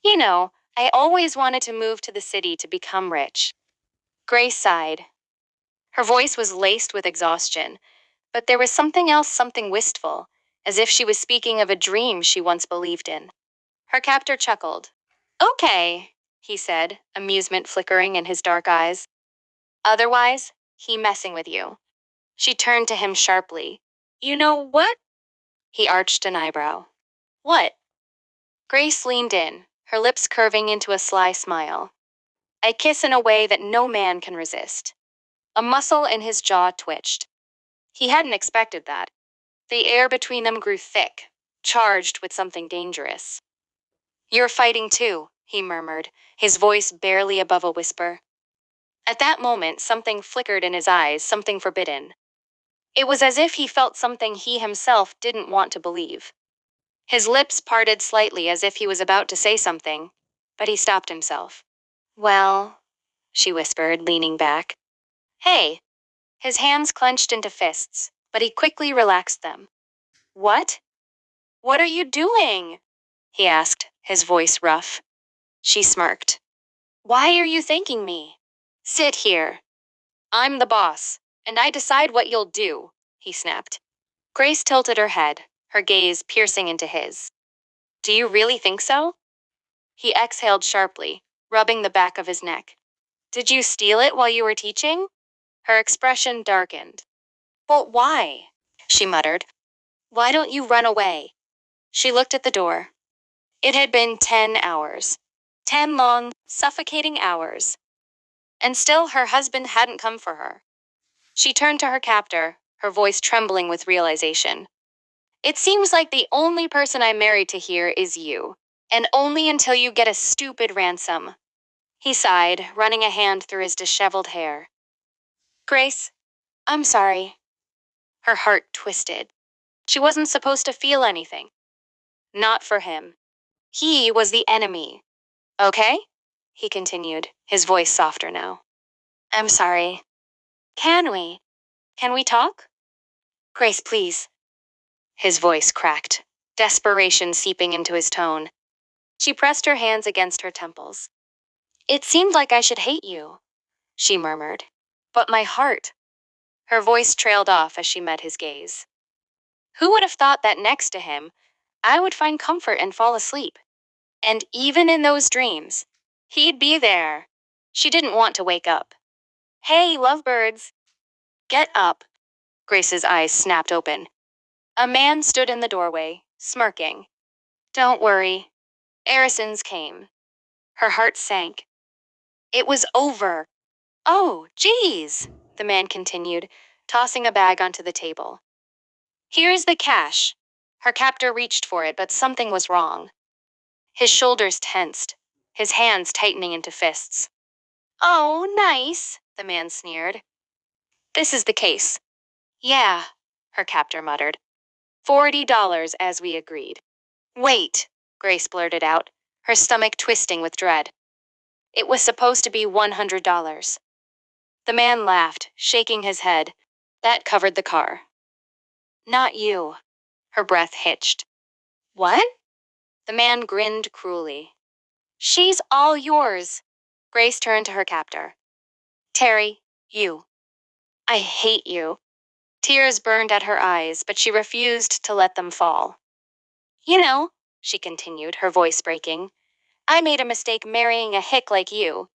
You know, I always wanted to move to the city to become rich. Grace sighed. Her voice was laced with exhaustion, but there was something else, something wistful, as if she was speaking of a dream she once believed in. Her captor chuckled. Okay, he said, amusement flickering in his dark eyes. Otherwise, he messing with you. She turned to him sharply. You know what? He arched an eyebrow. What? Grace leaned in, her lips curving into a sly smile. I kiss in a way that no man can resist. A muscle in his jaw twitched. He hadn't expected that. The air between them grew thick, charged with something dangerous. You're fighting too, he murmured, his voice barely above a whisper. At that moment, something flickered in his eyes, something forbidden. It was as if he felt something he himself didn't want to believe. His lips parted slightly as if he was about to say something, but he stopped himself. Well, she whispered, leaning back. Hey! His hands clenched into fists, but he quickly relaxed them. What? What are you doing? He asked, his voice rough. She smirked. Why are you thanking me? Sit here. I'm the boss, and I decide what you'll do, he snapped. Grace tilted her head, her gaze piercing into his. Do you really think so? He exhaled sharply, rubbing the back of his neck. Did you steal it while you were teaching? Her expression darkened. But why? She muttered. Why don't you run away? She looked at the door. It had been 10 hours. 10 long, suffocating hours. And still her husband hadn't come for her. She turned to her captor, her voice trembling with realization. It seems like the only person I'm married to here is you, and only until you get a stupid ransom. He sighed, running a hand through his disheveled hair. Grace, I'm sorry. Her heart twisted. She wasn't supposed to feel anything. Not for him. He was the enemy. Okay? He continued, his voice softer now. I'm sorry. Can we? Can we talk? Grace, please. His voice cracked, desperation seeping into his tone. She pressed her hands against her temples. It seemed like I should hate you, she murmured. But my heart. Her voice trailed off as she met his gaze. Who would have thought that next to him, I would find comfort and fall asleep? And even in those dreams, he'd be there. She didn't want to wake up. Hey, lovebirds. Get up. Grace's eyes snapped open. A man stood in the doorway, smirking. Don't worry. Arisons came. Her heart sank. It was over. Oh, geez, the man continued, tossing a bag onto the table. Here's the cash. Her captor reached for it, but something was wrong. His shoulders tensed, his hands tightening into fists. Oh, nice, the man sneered. This is the case. Yeah, her captor muttered. $40 as we agreed. Wait, Grace blurted out, her stomach twisting with dread. It was supposed to be $100. The man laughed, shaking his head. That covered the car. Not you. Her breath hitched. What? The man grinned cruelly. She's all yours. Grace turned to her captor. Terry, you. I hate you. Tears burned at her eyes, but she refused to let them fall. You know, she continued, her voice breaking, I made a mistake marrying a hick like you.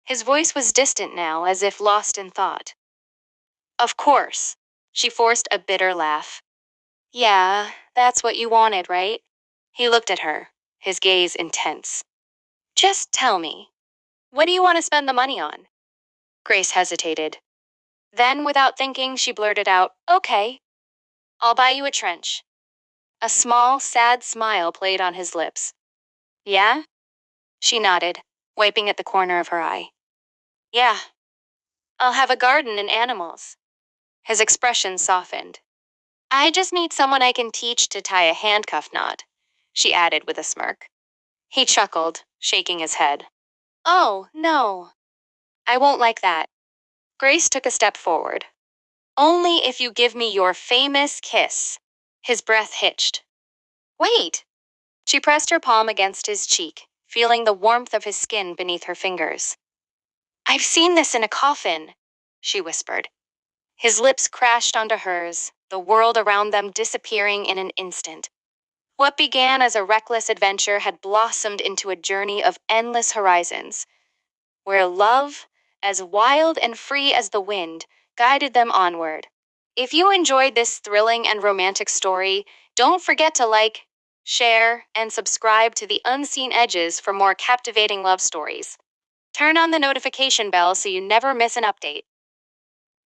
His voice was distant now, as if lost in thought. Of course. She forced a bitter laugh. Yeah, that's what you wanted, right? He looked at her, his gaze intense. Just tell me, what do you want to spend the money on? Grace hesitated. Then, without thinking, she blurted out, Okay, I'll buy you a trench. A small, sad smile played on his lips. Yeah? She nodded, wiping at the corner of her eye. Yeah. I'll have a garden and animals. His expression softened. I just need someone I can teach to tie a handcuff knot, she added with a smirk. He chuckled, shaking his head. Oh, no. I won't like that. Grace took a step forward. Only if you give me your famous kiss. His breath hitched. Wait. She pressed her palm against his cheek, feeling the warmth of his skin beneath her fingers. "I've seen this in a coffin," she whispered. His lips crashed onto hers, the world around them disappearing in an instant. What began as a reckless adventure had blossomed into a journey of endless horizons, where love, as wild and free as the wind, guided them onward. If you enjoyed this thrilling and romantic story, don't forget to like, share, and subscribe to The Unseen Edges for more captivating love stories. Turn on the notification bell so you never miss an update.